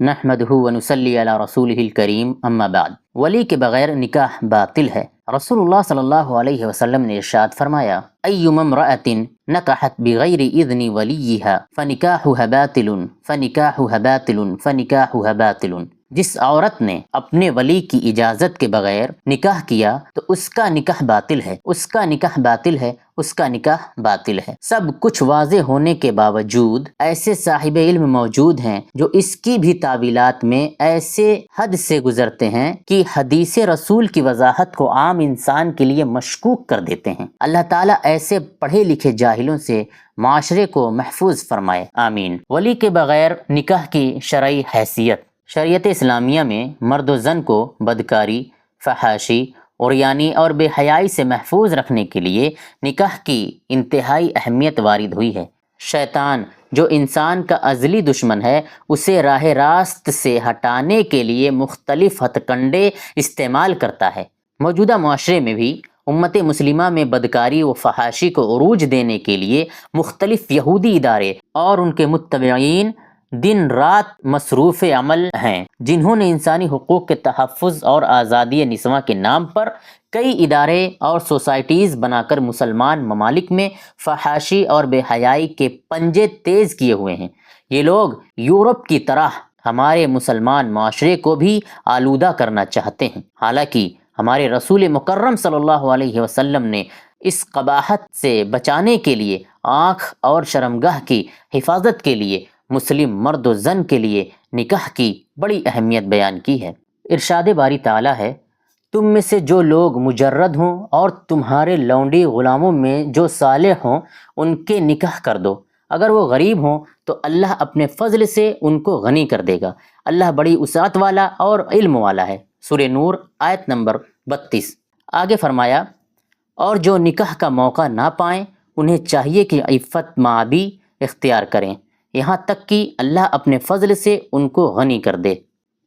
نحمدہ ونصلی علی رسولہ الکریم اما بعد۔ ولی کے بغیر نکاح باطل ہے۔ رسول اللہ صلی اللہ علیہ وسلم نے ارشاد فرمایا، ایما امرأۃ نکحت بغیر اذن ولیہا فنکاحها باطل فنکاحها باطل فنکاحها باطل۔ جس عورت نے اپنے ولی کی اجازت کے بغیر نکاح کیا تو اس کا نکاح باطل ہے، اس کا نکاح باطل ہے، اس کا نکاح باطل ہے۔ سب کچھ واضح ہونے کے باوجود ایسے صاحب علم موجود ہیں جو اس کی بھی تعویلات میں ایسے حد سے گزرتے ہیں کہ حدیث رسول کی وضاحت کو عام انسان کے لیے مشکوک کر دیتے ہیں۔ اللہ تعالیٰ ایسے پڑھے لکھے جاہلوں سے معاشرے کو محفوظ فرمائے، آمین۔ ولی کے بغیر نکاح کی شرعی حیثیت۔ شریعت اسلامیہ میں مرد و زن کو بدکاری، فحاشی، عریانی اور بے حیائی سے محفوظ رکھنے کے لیے نکاح کی انتہائی اہمیت وارد ہوئی ہے۔ شیطان جو انسان کا ازلی دشمن ہے اسے راہ راست سے ہٹانے کے لیے مختلف ہتھ کنڈے استعمال کرتا ہے۔ موجودہ معاشرے میں بھی امت مسلمہ میں بدکاری و فحاشی کو عروج دینے کے لیے مختلف یہودی ادارے اور ان کے متبعین دن رات مصروف عمل ہیں، جنہوں نے انسانی حقوق کے تحفظ اور آزادی نسواں کے نام پر کئی ادارے اور سوسائٹیز بنا کر مسلمان ممالک میں فحاشی اور بے حیائی کے پنجے تیز کیے ہوئے ہیں۔ یہ لوگ یورپ کی طرح ہمارے مسلمان معاشرے کو بھی آلودہ کرنا چاہتے ہیں، حالانکہ ہمارے رسول مکرم صلی اللہ علیہ وسلم نے اس قباحت سے بچانے کے لیے آنکھ اور شرمگاہ کی حفاظت کے لیے مسلم مرد و زن کے لیے نکاح کی بڑی اہمیت بیان کی ہے۔ ارشاد باری تعالیٰ ہے، تم میں سے جو لوگ مجرد ہوں اور تمہارے لونڈی غلاموں میں جو صالح ہوں ان کے نکاح کر دو، اگر وہ غریب ہوں تو اللہ اپنے فضل سے ان کو غنی کر دے گا، اللہ بڑی وسعت والا اور علم والا ہے۔ سورہ نور آیت نمبر 32۔ آگے فرمایا، اور جو نکاح کا موقع نہ پائیں انہیں چاہیے کہ عفت مآبی اختیار کریں، یہاں تک کہ اللہ اپنے فضل سے ان کو غنی کر دے۔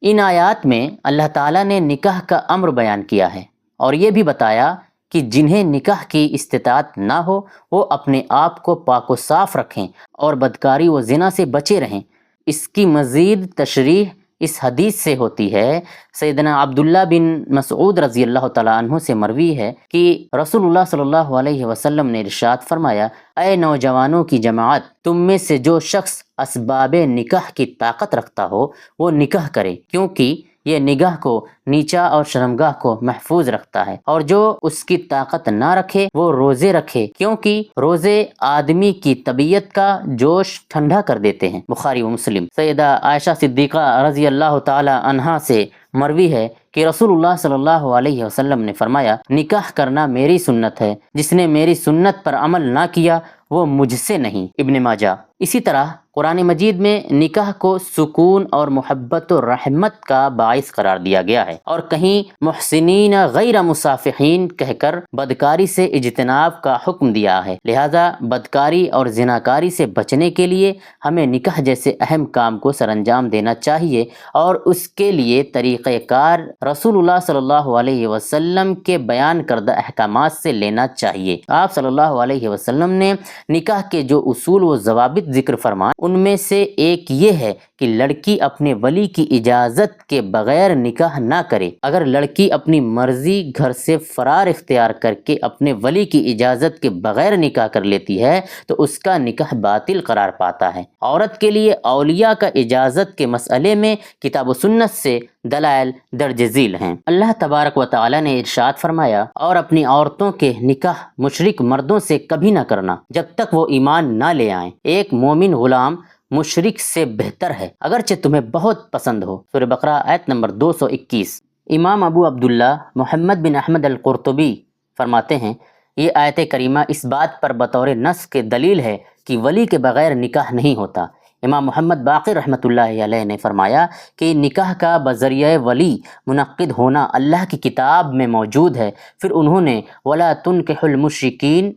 ان آیات میں اللہ تعالیٰ نے نکاح کا امر بیان کیا ہے اور یہ بھی بتایا کہ جنہیں نکاح کی استطاعت نہ ہو وہ اپنے آپ کو پاک و صاف رکھیں اور بدکاری و زنا سے بچے رہیں۔ اس کی مزید تشریح اس حدیث سے ہوتی ہے۔ سیدنا عبداللہ بن مسعود رضی اللہ تعالیٰ عنہ سے مروی ہے کہ رسول اللہ صلی اللہ علیہ وسلم نے ارشاد فرمایا، اے نوجوانوں کی جماعت، تم میں سے جو شخص اسباب نکاح کی طاقت رکھتا ہو وہ نکاح کرے، کیونکہ یہ نگاہ کو نیچا اور شرمگاہ کو محفوظ رکھتا ہے، اور جو اس کی طاقت نہ رکھے وہ روزے رکھے، کیونکہ روزے آدمی کی طبیعت کا جوش ٹھنڈا کر دیتے ہیں۔ بخاری و مسلم۔ سیدہ عائشہ صدیقہ رضی اللہ تعالی عنہا سے مروی ہے کہ رسول اللہ صلی اللہ علیہ وسلم نے فرمایا، نکاح کرنا میری سنت ہے، جس نے میری سنت پر عمل نہ کیا وہ مجھ سے نہیں۔ ابن ماجہ۔ اسی طرح قرآن مجید میں نکاح کو سکون اور محبت و رحمت کا باعث قرار دیا گیا ہے، اور کہیں محسنین غیر مصافحین کہہ کر بدکاری سے اجتناب کا حکم دیا ہے۔ لہذا بدکاری اور زناکاری سے بچنے کے لیے ہمیں نکاح جیسے اہم کام کو سر انجام دینا چاہیے، اور اس کے لیے طریقہ کار رسول اللہ صلی اللہ علیہ وسلم کے بیان کردہ احکامات سے لینا چاہیے۔ آپ صلی اللہ علیہ وسلم نے نکاح کے جو اصول و ضوابط ذکر فرمائے ان میں سے ایک یہ ہے کہ لڑکی اپنے ولی کی اجازت کے بغیر نکاح نہ کرے۔ اگر لڑکی اپنی مرضی گھر سے فرار اختیار کر کے اپنے ولی کی اجازت کے بغیر نکاح کر لیتی ہے تو اس کا نکاح باطل قرار پاتا ہے۔ عورت کے لیے اولیاء کا اجازت کے مسئلے میں کتاب و سنت سے دلائل درج ذیل ہیں۔ اللہ تبارک و تعالی نے ارشاد فرمایا، اور اپنی عورتوں کے نکاح مشرک مردوں سے کبھی نہ کرنا جب تک وہ ایمان نہ لے آئیں۔ ایک مومن غلام مشرک سے بہتر ہے اگرچہ تمہیں بہت پسند ہو۔ سورہ بقرہ آیت نمبر 221۔ امام ابو عبداللہ محمد بن احمد القرطبی فرماتے ہیں، یہ آیت کریمہ اس بات پر بطور نص کے دلیل ہے کہ ولی کے بغیر نکاح نہیں ہوتا۔ امام محمد باقر رحمۃ اللہ علیہ نے فرمایا کہ نکاح کا بذریعہ ولی منعقد ہونا اللہ کی کتاب میں موجود ہے۔ پھر انہوں نے وَلَا تُنْكِحُ الْمُشْرِكِينَ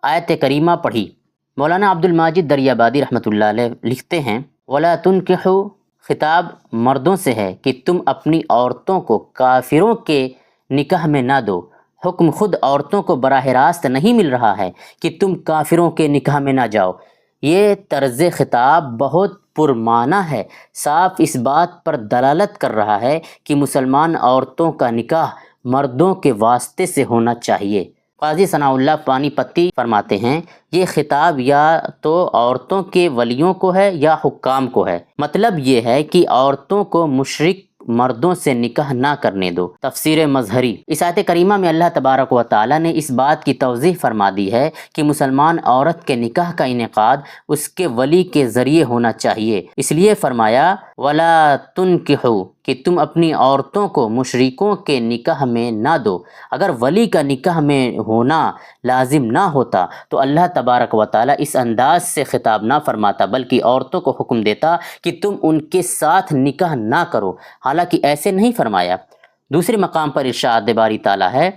آیت کریمہ پڑھی۔ مولانا عبد الماجد دریابادی رحمۃ اللہ علیہ لکھتے ہیں، وَلَا تُنْكِحُ خطاب مردوں سے ہے کہ تم اپنی عورتوں کو کافروں کے نکاح میں نہ دو۔ حکم خود عورتوں کو براہ راست نہیں مل رہا ہے کہ تم کافروں کے نکاح میں نہ جاؤ، یہ طرز خطاب بہت پرمعنی ہے، صاف اس بات پر دلالت کر رہا ہے کہ مسلمان عورتوں کا نکاح مردوں کے واسطے سے ہونا چاہیے۔ قاضی ثناء اللہ پانی پتی فرماتے ہیں، یہ خطاب یا تو عورتوں کے ولیوں کو ہے یا حکام کو ہے۔ مطلب یہ ہے کہ عورتوں کو مشرک مردوں سے نکاح نہ کرنے دو۔ تفسیر مظہری۔ اس آیت کریمہ میں اللہ تبارک و تعالی نے اس بات کی توضیح فرما دی ہے کہ مسلمان عورت کے نکاح کا انعقاد اس کے ولی کے ذریعے ہونا چاہیے۔ اس لیے فرمایا وَلَا تُنْكِحُوا، کہ تم اپنی عورتوں کو مشرکوں کے نکاح میں نہ دو۔ اگر ولی کا نکاح میں ہونا لازم نہ ہوتا تو اللہ تبارک و تعالی اس انداز سے خطاب نہ فرماتا، بلکہ عورتوں کو حکم دیتا کہ تم ان کے ساتھ نکاح نہ کرو، حالانکہ ایسے نہیں فرمایا۔ دوسرے مقام پر ارشاد باری تعالی ہے،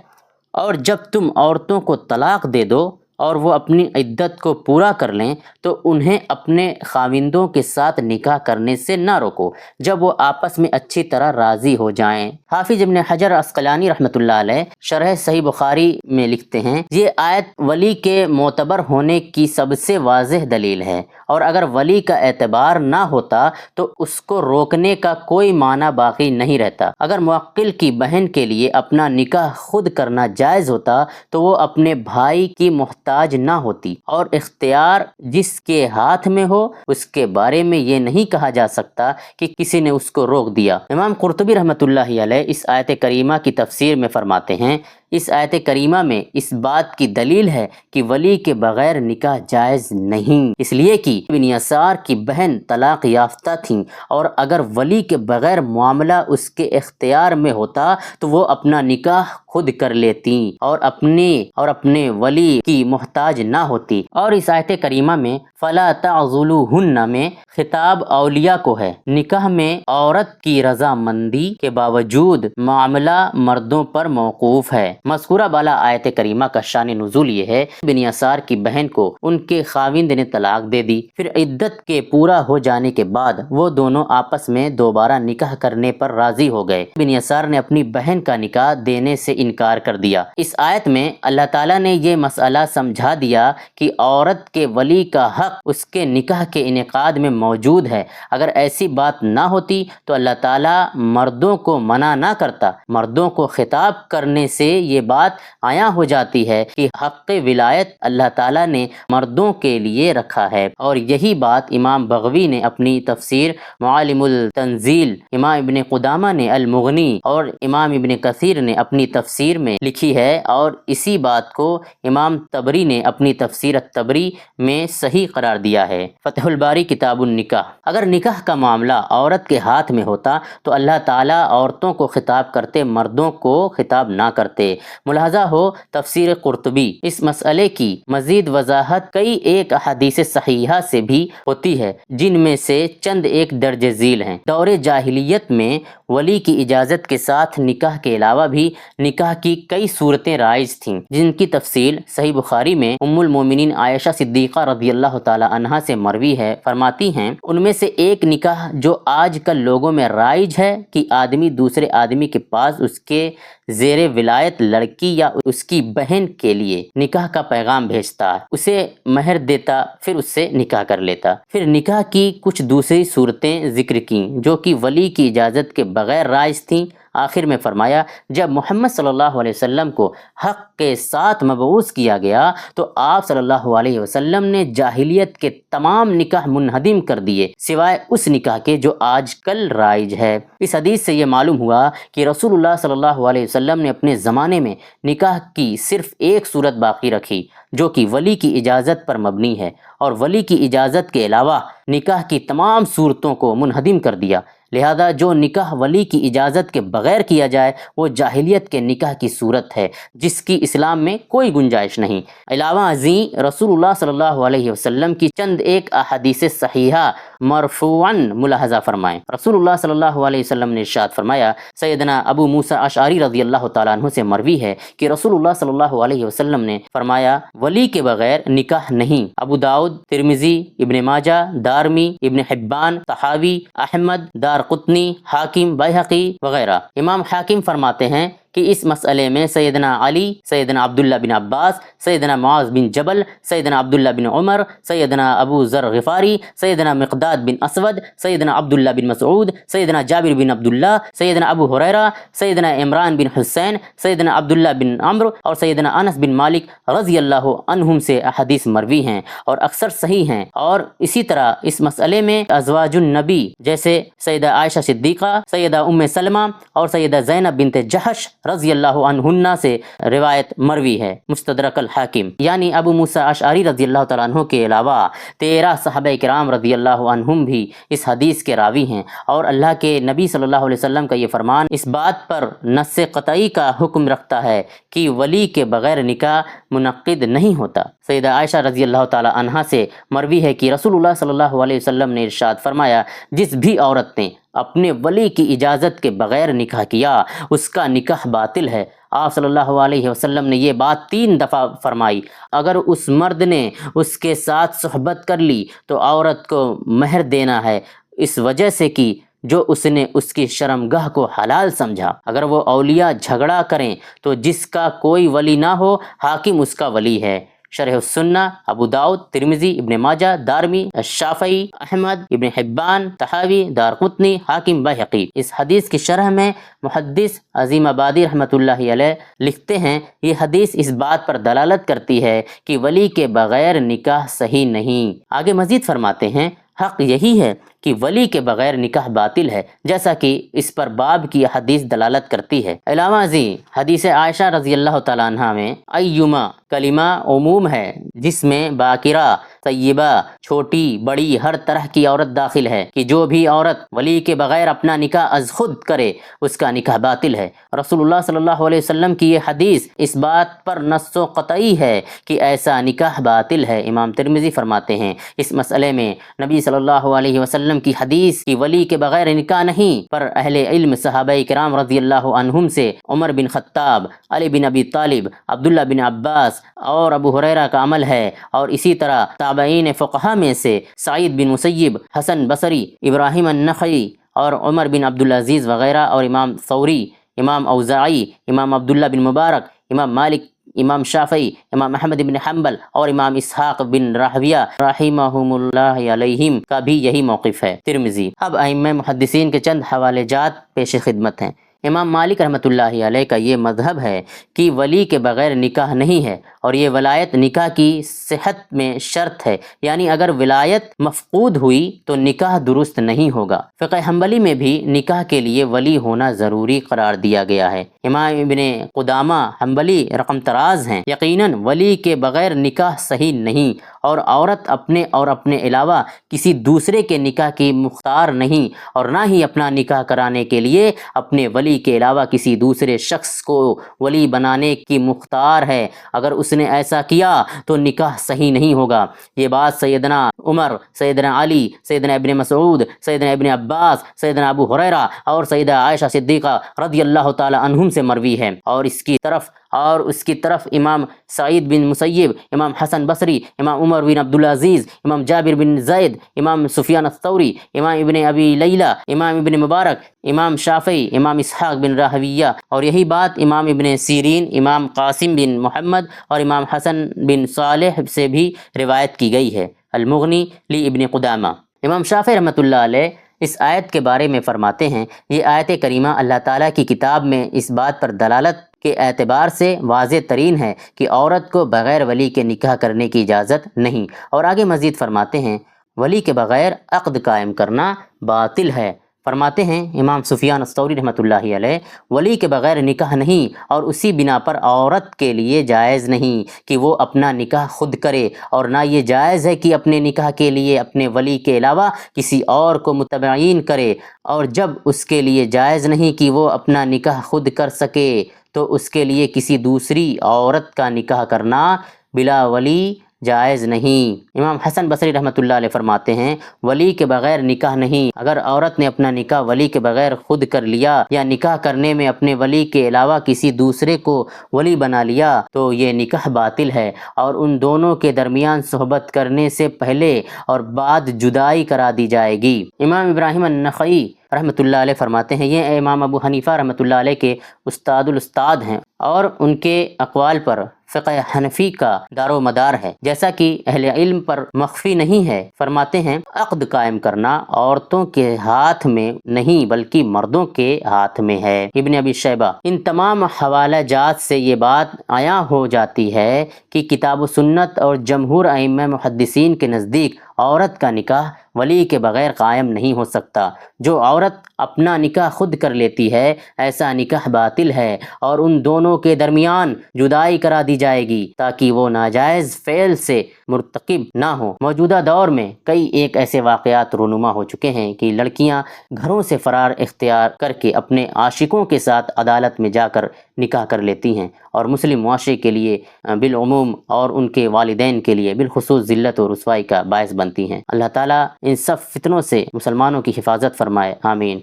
اور جب تم عورتوں کو طلاق دے دو اور وہ اپنی عدت کو پورا کر لیں تو انہیں اپنے خاوندوں کے ساتھ نکاح کرنے سے نہ روکو جب وہ آپس میں اچھی طرح راضی ہو جائیں۔ حافظ ابن حجر عسقلانی رحمۃ اللہ علیہ شرح صحیح بخاری میں لکھتے ہیں، یہ آیت ولی کے معتبر ہونے کی سب سے واضح دلیل ہے، اور اگر ولی کا اعتبار نہ ہوتا تو اس کو روکنے کا کوئی معنی باقی نہیں رہتا۔ اگر موکل کی بہن کے لیے اپنا نکاح خود کرنا جائز ہوتا تو وہ اپنے بھائی کی محتاج نہ ہوتی، اور اختیار جس کے ہاتھ میں ہو اس کے بارے میں یہ نہیں کہا جا سکتا کہ کسی نے اس کو روک دیا۔ امام قرطبی رحمۃ اللہ علیہ اس آیت کریمہ کی تفسیر میں فرماتے ہیں، اس آیت کریمہ میں اس بات کی دلیل ہے کہ ولی کے بغیر نکاح جائز نہیں، اس لیے کہ ابن یسار کی بہن طلاق یافتہ تھیں، اور اگر ولی کے بغیر معاملہ اس کے اختیار میں ہوتا تو وہ اپنا نکاح خود کر لیتی اور اپنے ولی کی محتاج نہ ہوتی۔ اور اس آیت کریمہ میں فَلَا تَعْضُلُوهُنَّ میں خطاب اولیاء کو ہے۔ نکاح میں عورت کی رضامندی کے باوجود معاملہ مردوں پر موقوف ہے۔ مذکورہ بالا آیت کریمہ کا شان نزول یہ ہے، ابن یسار کی بہن کو ان کے خاوند نے طلاق دے دی، پھر عدت کے پورا ہو جانے کے بعد وہ دونوں آپس میں دوبارہ نکاح کرنے پر راضی ہو گئے۔ ابن یسار نے اپنی بہن کا نکاح دینے سے انکار کر دیا۔ اس آیت میں اللہ تعالیٰ نے یہ مسئلہ سمجھا دیا کہ عورت کے ولی کا حق اس کے نکاح کے انعقاد میں موجود ہے۔ اگر ایسی بات نہ ہوتی تو اللہ تعالیٰ مردوں کو منع نہ کرتا۔ مردوں کو خطاب کرنے سے یہ بات عیاں ہو جاتی ہے کہ حق ولایت اللہ تعالیٰ نے مردوں کے لیے رکھا ہے، اور یہی بات امام بغوی نے اپنی تفسیر معالم التنزیل، امام ابن قدامہ نے المغنی اور امام ابن کثیر نے اپنی تفسیر میں لکھی ہے، اور اسی بات کو امام طبری نے اپنی تفسیر الطبری میں صحیح قرار دیا ہے۔ فتح الباری کتاب النکاح۔ اگر نکاح کا معاملہ عورت کے ہاتھ میں ہوتا تو اللہ تعالیٰ عورتوں کو خطاب کرتے، مردوں کو خطاب نہ کرتے۔ ملاحظہ ہو تفسیر قرطبی۔ اس مسئلے کی مزید وضاحت کئی ایک احادیث صحیحہ سے بھی ہوتی ہے، جن میں سے چند ایک درج ذیل ہیں۔ دور جاہلیت میں ولی کی اجازت کے ساتھ نکاح کے علاوہ بھی نکاح کی کئی صورتیں رائج تھیں، جن کی تفصیل صحیح بخاری میں ام المومنین عائشہ صدیقہ رضی اللہ تعالی عنہا سے مروی ہے۔ فرماتی ہیں، ان میں سے ایک نکاح جو آج کل لوگوں میں رائج ہے کہ آدمی دوسرے آدمی کے پاس اس کے زیر ولایت لڑکی یا اس کی بہن کے لیے نکاح کا پیغام بھیجتا، اسے مہر دیتا، پھر اس سے نکاح کر لیتا۔ پھر نکاح کی کچھ دوسری صورتیں ذکر کیں جو کہ ولی کی اجازت کے بغیر رائج تھیں۔ آخر میں فرمایا، جب محمد صلی اللہ علیہ وسلم کو حق کے ساتھ مبعوث کیا گیا تو آپ صلی اللہ علیہ وسلم نے جاہلیت کے تمام نکاح منہدم کر دیے سوائے اس نکاح کے جو آج کل رائج ہے۔ اس حدیث سے یہ معلوم ہوا کہ رسول اللہ صلی اللہ علیہ وسلم نے اپنے زمانے میں نکاح کی صرف ایک صورت باقی رکھی جو کہ ولی کی اجازت پر مبنی ہے، اور ولی کی اجازت کے علاوہ نکاح کی تمام صورتوں کو منہدم کر دیا۔ لہذا جو نکاح ولی کی اجازت کے بغیر کیا جائے وہ جاہلیت کے نکاح کی صورت ہے جس کی اسلام میں کوئی گنجائش نہیں۔ علاوہ ازیں رسول اللہ صلی اللہ علیہ وسلم کی چند ایک احادیث صحیحہ مرفوعاً ملاحظہ فرمائیں۔ رسول اللہ صلی اللہ علیہ وسلم نے ارشاد فرمایا، سیدنا ابو موسیٰ اشعری رضی اللہ تعالیٰ عنہ سے مروی ہے کہ رسول اللہ صلی اللہ علیہ وسلم نے فرمایا، ولی کے بغیر نکاح نہیں۔ ابو داؤد، ترمذی، ابن ماجہ، دارمی، ابن حبان، طحاوی، احمد، دار قطنی، حاکم، بیہقی وغیرہ۔ امام حاکم فرماتے ہیں کہ اس مسئلے میں سیدنا علی، سیدنا عبداللہ بن عباس، سیدنا معاذ بن جبل، سیدنا عبداللہ بن عمر، سیدنا ابو ذر غفاری، سیدنا مقداد بن اسود، سیدنا عبداللہ بن مسعود، سیدنا جابر بن عبداللہ، سیدنا ابو ہریرہ، سیدنا عمران بن حسین، سیدنا عبداللہ بن عمرو اور سیدنا انس بن مالک رضی اللہ عنہم سے احادیث مروی ہیں اور اکثر صحیح ہیں۔ اور اسی طرح اس مسئلے میں ازواج النبی جیسے سیدہ عائشہ صدیقہ، سیدہ ام سلمہ اور سیدہ زینب بنت جحش رضی اللہ عنہن سے روایت مروی ہے۔ مستدرک الحاکم، یعنی ابو موسیٰ اشعری رضی اللہ تعالیٰ عنہ کے علاوہ 13 صحابہ کرام رضی اللہ عنہم بھی اس حدیث کے راوی ہیں، اور اللہ کے نبی صلی اللہ علیہ وسلم کا یہ فرمان اس بات پر نص قطعی کا حکم رکھتا ہے کہ ولی کے بغیر نکاح منعقد نہیں ہوتا۔ سیدہ عائشہ رضی اللہ تعالی عنہا سے مروی ہے کہ رسول اللہ صلی اللہ علیہ وسلم نے ارشاد فرمایا، جس بھی عورت نے اپنے ولی کی اجازت کے بغیر نکاح کیا اس کا نکاح باطل ہے۔ آپ صلی اللہ علیہ وسلم نے یہ بات 3 دفعہ فرمائی۔ اگر اس مرد نے اس کے ساتھ صحبت کر لی تو عورت کو مہر دینا ہے، اس وجہ سے کہ جو اس نے اس کی شرمگاہ کو حلال سمجھا۔ اگر وہ اولیاء جھگڑا کریں تو جس کا کوئی ولی نہ ہو حاکم اس کا ولی ہے۔ شرح السنہ، ابو داؤد، ترمذی، ابن ماجہ، دارمی، الشافعی، احمد، ابن حبان، طحاوی، دارقطنی، حاکم، بیہقی۔ اس حدیث کی شرح میں محدث عظیم آبادی رحمۃ اللہ علیہ لکھتے ہیں، یہ حدیث اس بات پر دلالت کرتی ہے کہ ولی کے بغیر نکاح صحیح نہیں۔ آگے مزید فرماتے ہیں، حق یہی ہے کہ ولی کے بغیر نکاح باطل ہے، جیسا کہ اس پر باب کی حدیث دلالت کرتی ہے۔ علاوہ ازیں حدیث عائشہ رضی اللہ تعالیٰ عنہ میں ایما کلمہ عموم ہے، جس میں باکرہ، طیبہ، چھوٹی بڑی ہر طرح کی عورت داخل ہے، کہ جو بھی عورت ولی کے بغیر اپنا نکاح از خود کرے اس کا نکاح باطل ہے۔ رسول اللہ صلی اللہ علیہ وسلم کی یہ حدیث اس بات پر نص و قطعی ہے کہ ایسا نکاح باطل ہے۔ امام ترمذی فرماتے ہیں، اس مسئلے میں نبی صلی اللہ علیہ وسلم کی حدیث کی ولی کے بغیر نکاح نہیں پر اہل علم صحابہ کرام رضی اللہ عنہم سے عمر بن خطاب، علی بن ابی طالب، عبداللہ بن عباس اور ابو ہریرہ کا عمل ہے، اور اسی طرح تابعین فقہا میں سے سعید بن مسیب، حسن بصری، ابراہیم النخعی اور عمر بن عبدالعزیز وغیرہ، اور امام ثوری، امام اوزاعی، امام عبداللہ بن مبارک، امام مالک، امام شافعی، امام احمد بن حنبل اور امام اسحاق بن راہویہ رحمہم اللہ علیہم کا بھی یہی موقف ہے۔ ترمذی۔ اب ائمہ محدثین کے چند حوالے جات پیش خدمت ہیں۔ امام مالک رحمۃ اللہ علیہ کا یہ مذہب ہے کہ ولی کے بغیر نکاح نہیں ہے، اور یہ ولایت نکاح کی صحت میں شرط ہے، یعنی اگر ولایت مفقود ہوئی تو نکاح درست نہیں ہوگا۔ فقہ حنبلی میں بھی نکاح کے لیے ولی ہونا ضروری قرار دیا گیا ہے۔ امام ابن قدامہ حنبلی رقم تراز ہیں، یقیناً ولی کے بغیر نکاح صحیح نہیں، اور عورت اپنے اور اپنے علاوہ کسی دوسرے کے نکاح کی مختار نہیں، اور نہ ہی اپنا نکاح کرانے کے لیے اپنے ولی کے علاوہ کسی دوسرے شخص کو ولی بنانے کی مختار ہے۔ اگر اس نے ایسا کیا تو نکاح صحیح نہیں ہوگا۔ یہ بات سیدنا عمر، سیدنا علی، سیدنا ابن مسعود، سیدنا ابن عباس، سیدنا ابو ہریرہ اور سیدہ عائشہ صدیقہ رضی اللہ تعالی عنہم سے مروی ہے، اور اس کی طرف امام سعید بن مسیب، امام حسن بصری، امام عمر بن عبدالعزیز، امام جابر بن زید، امام سفیان الثوری، امام ابن ابی لیلہ، امام ابن مبارک، امام شافعی، امام اسحاق بن راہویہ، اور یہی بات امام ابن سیرین، امام قاسم بن محمد اور امام حسن بن صالح سے بھی روایت کی گئی ہے۔ المغنی لی ابن قدامہ۔ امام شافعی رحمۃ اللہ علیہ اس آیت کے بارے میں فرماتے ہیں، یہ آیت کریمہ اللہ تعالیٰ کی کتاب میں اس بات پر دلالت کے اعتبار سے واضح ترین ہے کہ عورت کو بغیر ولی کے نکاح کرنے کی اجازت نہیں، اور آگے مزید فرماتے ہیں، ولی کے بغیر عقد قائم کرنا باطل ہے۔ فرماتے ہیں امام سفیان الثوری رحمۃ اللہ علیہ، ولی کے بغیر نکاح نہیں، اور اسی بنا پر عورت کے لیے جائز نہیں کہ وہ اپنا نکاح خود کرے، اور نہ یہ جائز ہے کہ اپنے نکاح کے لیے اپنے ولی کے علاوہ کسی اور کو متبعین کرے، اور جب اس کے لیے جائز نہیں کہ وہ اپنا نکاح خود کر سکے تو اس کے لیے کسی دوسری عورت کا نکاح کرنا بلا ولی جائز نہیں۔ امام حسن بصری رحمۃ اللہ علیہ فرماتے ہیں، ولی کے بغیر نکاح نہیں۔ اگر عورت نے اپنا نکاح ولی کے بغیر خود کر لیا، یا نکاح کرنے میں اپنے ولی کے علاوہ کسی دوسرے کو ولی بنا لیا، تو یہ نکاح باطل ہے، اور ان دونوں کے درمیان صحبت کرنے سے پہلے اور بعد جدائی کرا دی جائے گی۔ امام ابراہیم النخعی رحمۃ اللہ علیہ فرماتے ہیں، یہ امام ابو حنیفہ رحمۃ اللہ علیہ کے استاد الاستاد ہیں اور ان کے اقوال پر فقہ حنفی کا دار و مدار ہے، جیسا کہ اہل علم پر مخفی نہیں ہے۔ فرماتے ہیں عقد قائم کرنا عورتوں کے ہاتھ میں نہیں بلکہ مردوں کے ہاتھ میں ہے۔ ابن ابی شیبہ۔ ان تمام حوالہ جات سے یہ بات عیاں ہو جاتی ہے کہ کتاب و سنت اور جمہور ائمہ محدثین کے نزدیک عورت کا نکاح ولی کے بغیر قائم نہیں ہو سکتا۔ جو عورت اپنا نکاح خود کر لیتی ہے ایسا نکاح باطل ہے اور ان دونوں کے درمیان جدائی کرا دی جائے گی تاکہ وہ ناجائز فعل سے مرتکب نہ ہو۔ موجودہ دور میں کئی ایک ایسے واقعات رونما ہو چکے ہیں کہ لڑکیاں گھروں سے فرار اختیار کر کے اپنے عاشقوں کے ساتھ عدالت میں جا کر نکاح کر لیتی ہیں اور مسلم معاشرے کے لیے بالعموم اور ان کے والدین کے لیے بالخصوص ذلت و رسوائی کا باعث بنتی ہیں۔ اللہ تعالیٰ ان سب فتنوں سے مسلمانوں کی حفاظت فرمائے، آمین۔